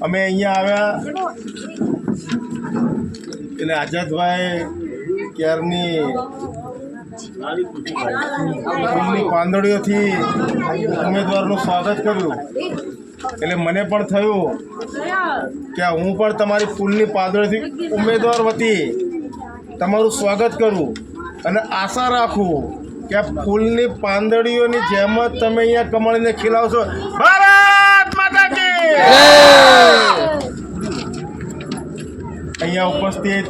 અમે અહીંયા આવ્યા એટલે આઝાદભાઈ ક્યારની ફૂલની પાંદડીઓથી ઉમેદવારનું સ્વાગત કર્યું એટલે મને પણ થયું કે હું પણ તમારી ફૂલની પાંદડીથી ઉમેદવાર વતી તમારું સ્વાગત કરું અને આશા રાખું કે આ ફૂલની પાંદડીઓની જેમ જ તમે અહીંયા કમળીને ખીલાવશો. ભારત માતા કી અહીંયા ઉપસ્થિત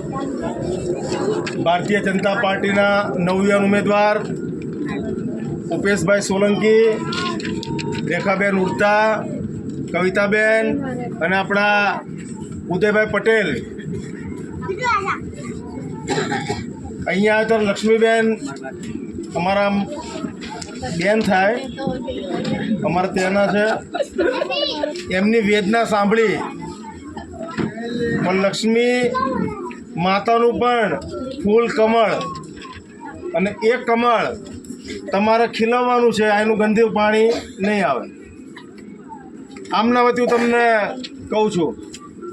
ભારતીય જનતા પાર્ટીના નવયુવાન ઉમેદવાર ઉપેશભાઈ સોલંકી, રેખાબેન ઉડતા, કવિતાબેન અને આપણા ઉદયભાઈ પટેલ. અહીંયા તો લક્ષ્મીબેન અમારા બેન થાય, અમારા ત્યાંના છે. એમની વેદના સાંભળી પણ લક્ષ્મી માતાનું પણ ફૂલ કમળ અને એ કમળ તમારે ખીલવવાનું છે. એનું ગંદુ પાણી નહીં આવે. આમના વતી હું તમને કહું છું,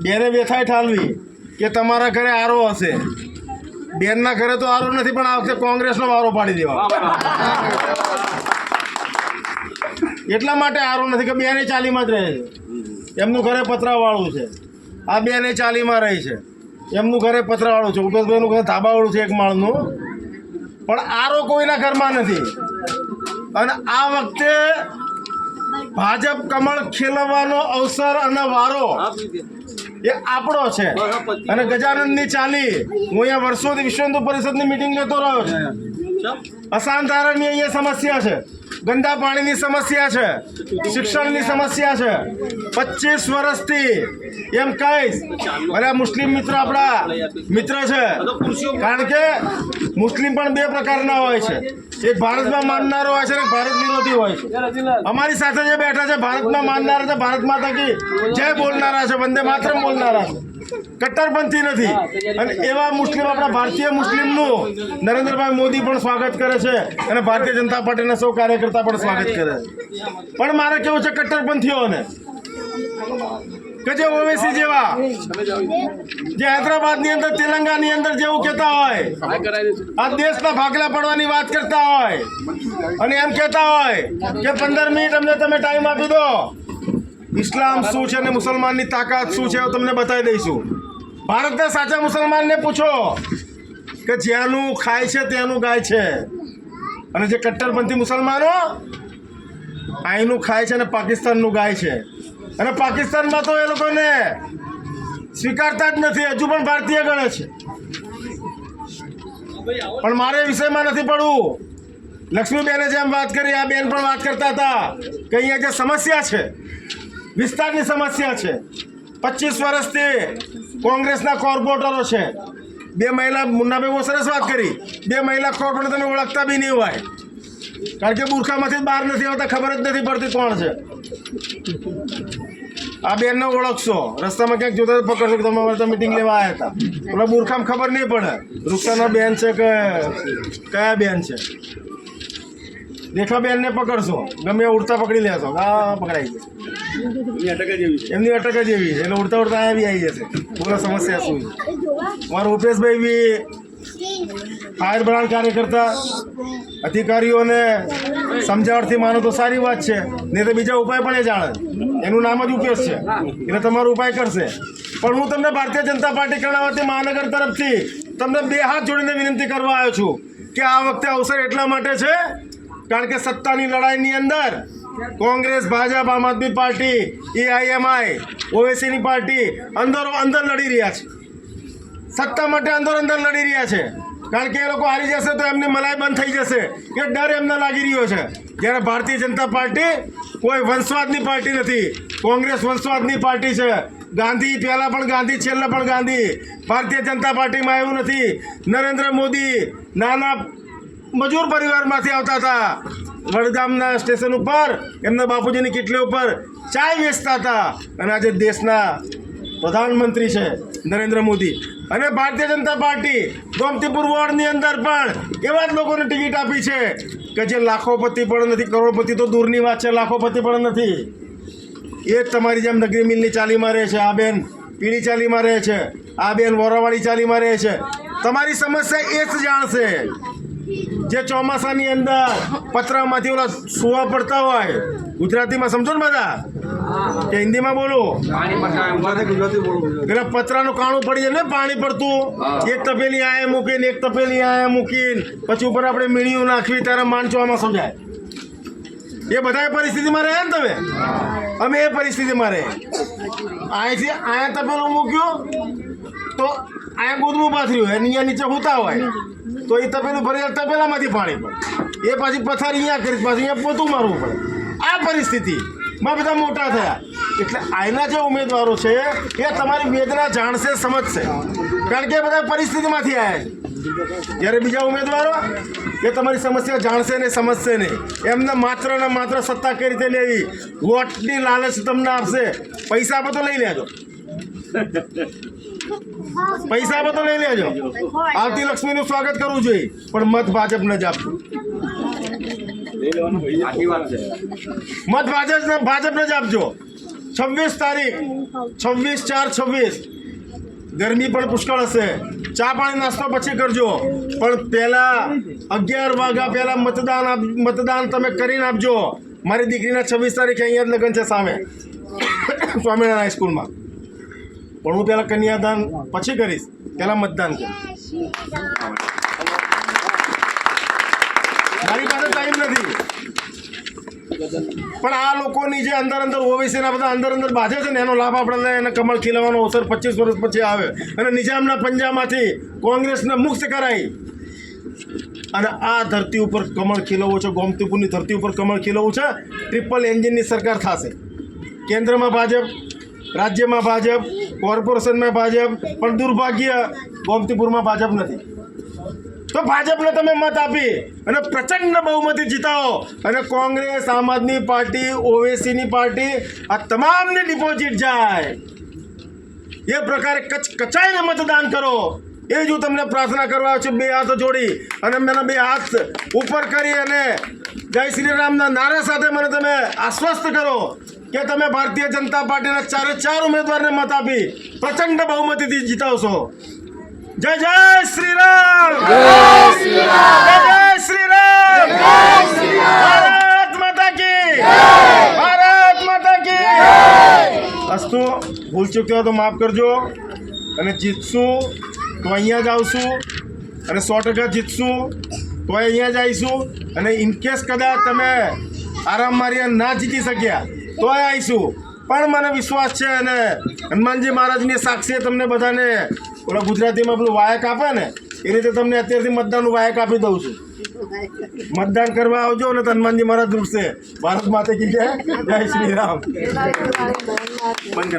બેને વ્યથાય ઠાલવી કે તમારા ઘરે આરો હશે. બેનના ઘરે તો આરો નથી, પણ આ વખતે કોંગ્રેસનો વારો પાડી દેવા. એટલા માટે આરો નથી કે બેને ચાલીમાં જ રહે છે. એમનું ઘરે પતરાવાળું છે. આ બેને ચાલીમાં રહી છે. એમનું ઘરે પતરાવાળું છે. ઉપેશભાઈનું ઘરે ધાબાવાળું છે, એક માળનું. પણ આરો કોઈના ઘરમાં નથી. અને આ વખતે ભાજપ કમળ ખીલવવાનો અવસર અને વારો એ આપણો છે. અને ગજાનંદની ચાલી હું અહીંયા વર્ષોથી વિશ્વ હિન્દુ પરિષદની મિટિંગ લેતો રહ્યો છું. અશાંત ધારાની અહીંયા સમસ્યા છે, ગંદા પાણીની સમસ્યા છે, શિક્ષણની સમસ્યા છે. 25 વર્ષથી એમ કહીશ. અને મુસ્લિમ મિત્ર આપણા મિત્ર છે, કારણ કે મુસ્લિમ પણ બે પ્રકારના હોય છે. એક ભારતમાં માનનારો હોય છે અને ભારત વિરોધી હોય છે. અમારી સાથે જે બેઠા છે ભારતમાં માનનારા છે, ભારત માતા કી જય બોલનારા છે, વંદે માતરમ બોલનારા છે, કટ્ટરપંથી નથી. અને એવા મુસ્લિમ આપણા ભારતીય મુસ્લિમનું નરેન્દ્રભાઈ મોદી પણ સ્વાગત કરે છે અને ભારતીય જનતા પાર્ટીના સૌ કાર્યકર્તા પણ સ્વાગત કરે છે. પણ મારે કેવું છે કટ્ટરપંથીઓને કે જે ઓવેસી જેવા જે હૈદરાબાદની અંદર, તેલંગાની અંદર જેવું કહેતા હોય, આ દેશના ભાગલા પડવાની વાત કરતા હોય અને એમ કહેતા હોય કે 15 મિનિટ અમને તમે ટાઈમ આપી દો, ઇસ્લામ શું છે અને મુસલમાનની તાકાત શું છે તમને બતાવી દઈશું. ભારતના સાચા મુસલમાનને પૂછો કે જ્યાંનું ખાય છે ત્યાંનું ગાય છે. અને જે કટ્ટરપંથી મુસલમાનો અહીંનું ખાય છે અને પાકિસ્તાનનું ગાય છે. અને પાકિસ્તાનમાં તો એ લોકોને સ્વીકારતા જ નથી, હજુ પણ ભારતીય ગણે છે. પણ મારે વિષયમાં નથી પડવું. લક્ષ્મીબેને જેમ વાત કરી, આ બેન પણ વાત કરતા હતા કે અહીંયા જે સમસ્યા છે, વિસ્તારની સમસ્યા છે. 25 વર્ષથી કોંગ્રેસના કોર્પોરેટરો છે. 2 મહિલા, મુન્નાભાઈ બહુ સરસ વાત કરી, 2 મહિલા કોર્પોરેટર તમે ઓળખતા બી નહીં હોય, કારણ કે બુરખામાંથી બહાર નથી આવતા, ખબર જ નથી પડતી કોણ છે. આ બેનને ઓળખશો, રસ્તામાં ક્યાંક જોતા પકડશો કે તમે અમારે મિટિંગ લેવા આવ્યા હતા. ઓલા બુરખામાં ખબર નહીં પડે રૂકસાના બેન છે કે કયા બેન છે. રેખાબેનને પકડશો, ગમે ઉડતા પકડી લેશો, હા પકડાઈ જશે. એમની અટક જ એવી છે, એટલે ઉડતા ઉડતા અહીંયા બી આવી જશે. બોલો સમસ્યા શું છે. મારા ઉપેશભાઈ બી ફાયર બ્રાન્ડ કાર્યકર્તા, અધિકારીઓને સમજાવટથી માનો તો સારી વાત છે, નહીં તો બીજા ઉપાય પણ એ જાણે. એનું નામ જ ઉપેશ છે એટલે તમારો ઉપાય કરશે. પણ હું તમને ભારતીય જનતા પાર્ટી કર્ણાવતી મહાનગર તરફથી તમને 2 હાથ જોડીને વિનંતી કરવા આવ્યો છું કે આ વખતે અવસર એટલા માટે છે કારણ કે સત્તાની લડાઈની અંદર કોંગ્રેસ, ભાજપ, આમ આદમી પાર્ટી, એઆઈએમઆઈ, ઓવેસીની પાર્ટી અંદરો અંદર લડી રહ્યા છે. સત્તા માટે અંદર લડી રહ્યા છે. કારણ કે એ લોકો હારી જશે તો એમની મલાઈ બંધ થઈ જશે એ ડર એમને લાગી રહ્યો છે. જ્યારે ભારતીય જનતા પાર્ટી કોઈ વંશવાદની પાર્ટી નથી. કોંગ્રેસ વંશવાદની પાર્ટી છે. ગાંધી પહેલાં પણ ગાંધી, છેલ્લા પણ ગાંધી. ભારતીય જનતા પાર્ટીમાં એવું નથી. નરેન્દ્ર મોદી નાના મજૂર પરિવારમાંથી આવતા હતા. વડગામના સ્ટેશન ઉપર એમના બાપુજીની કિટલી ઉપર ચાય વેચતા હતા અને આજે દેશના પ્રધાનમંત્રી છે નરેન્દ્ર મોદી. અને ભારતીય જનતા પાર્ટી ગોમતીપુર વોર્ડની અંદર પણ એવા જ લોકોને ટિકિટ આપી છે કે જે લાખોપતિ પણ નથી, કરોડપતિ તો દૂરની વાત છે, લાખોપતિ પણ નથી. એ જ તમારી જેમ નગરી મિલની ચાલીમાં રહે છે, આ બેન પીળી ચાલીમાં રહે છે, આ બેન વોરાવાળી ચાલીમાં રહે છે. તમારી સમસ્યા એ જ જાણશે. જે ચોમાસાની અંદર પતરામાંથી ઓલા સુવા પડતા હોય, ગુજરાતીમાં સમજો ને બધા કે હિન્દીમાં બોલો, એટલે પતરાનું કાણું પડી જાય ને પાણી પડતું, એક તપેલી આએ મૂકીને એક તપેલી આએ મૂકીને પછી ઉપર આપણે મીણીયું નાખવી ત્યારે માંડ ચોમાસું જાય. એ બધા પરિસ્થિતિમાં રહે ને તમે, અમે એ પરિસ્થિતિમાં રહે. અહીંથી અહીંયા તપેલું મૂક્યું તો અહીંયા ગોદડું પાથર્યું અહીંયા નીચે હોતા હોય તો એ તપેલું ભરી તપેલામાંથી પાણી પડે, એ પાછી પથારી અહીંયા કરી પાછી અહીંયા પોતું મારવું પડે. આ પરિસ્થિતિમાં બધા મોટા થયા. એટલે આના જે ઉમેદવારો છે એ તમારી વેદના જાણશે, સમજશે, કારણ કે એ બધા પરિસ્થિતિમાંથી આવ્યા છે. જ્યારે બીજા ઉમેદવારો એ તમારી સમસ્યા જાણશે ને સમજશે નહીં. એમને માત્ર ને માત્ર સત્તા કઈ રીતે લેવી, વોટની લાલચ તમને આપશે. પૈસા આપો તો લઈ લેજો, પૈસા આપો તો લઈ લેજો. આવતી લક્ષ્મીનું સ્વાગત કરવું જોઈએ, પણ મત ભાજપને જ આપજો. મત ભાજપને જ આપજો. 26 તારીખ 26/4/26 ગરમી પણ પુષ્કળ હશે. ચા પાણી નાસ્તો પછી કરજો, પણ પહેલા 11 વાગ્યા પહેલા મતદાન તમે કરીને આપજો. મારી દીકરીના 26 તારીખે અહીંયા જ લગ્ન છે સામે સ્વામિનારાયણ હાઈસ્કૂલમાં, પણ હું પહેલાં કન્યાદાન પછી કરીશ, પહેલાં મતદાન કરીશ. મારી પાસે ટાઈમ નથી. પણ આ લોકોની જે અંદર ઓવેસીના બધા અંદર બાજે છે ને એનો લાભ આપણે લઈએ અને કમળ ખીલવાનો અવસર 25 વર્ષ પછી આવે અને નિજામના પંજામાંથી કોંગ્રેસને મુક્ત કરાઈ અને આ ધરતી ઉપર કમળ ખીલવવું છે. ગોમતીપુરની ધરતી ઉપર કમળ ખીલવવું છે. ટ્રિપલ એન્જિનની સરકાર થશે. કેન્દ્રમાં ભાજપ, રાજ્યમાં ભાજપ, કોર્પોરેશનમાં ભાજપ, પણ દુર્ભાગ્ય ગોમતીપુરમાં ભાજપ નથી. તો ભાજપને તમે મત આપી અને પ્રચંડ બહુમતી જીતાવો અને કોંગ્રેસ, આમ આદમી પાર્ટી, ઓવેસીની પાર્ટી આ તમામને ડિપોઝિટ જાય એ પ્રકારે કચાઈને મતદાન કરો. એ જ હું તમને પ્રાર્થના કરવા છું, બે હાથ જોડી અને મને બે હાથ ઉપર કરી અને જય શ્રી રામના નારા સાથે મને તમે આશ્વસ્ત કરો કે તમે ભારતીય જનતા પાર્ટીના 4 ઉમેદવારને મત આપી પ્રચંડ બહુમતીથી જીતાવશો. જય જય શ્રી રામ, જય શ્રી રામ, જય શ્રી રામ, જય શ્રી રામ. ભારત માતા કી જય, ભારત માતા કી જય. અસ્તુ ભૂલ ચૂક થયો તો માફ કરજો અને જીતશું તો અહીંયા જ આવશું અને 100% જીતશું તો અહીંયા જ આવીશું અને ઇનકેસ કદાચ તમે આરામ માર્યા ના જીતી શક્યા તો આવીશું. પણ મને વિશ્વાસ છે અને હનુમાનજી મહારાજની સાક્ષીએ તમને બધાને ઓલા ગુજરાતીમાં પેલું વાયક આપે ને એ રીતે તમને અત્યારથી મતદાનનું વાયક આપી દઉં છું. મતદાન કરવા આવજો ને હનુમાનજી મહારાજ રૂપશે. ભારત માતા કી જય, જય શ્રી રામ. બંધ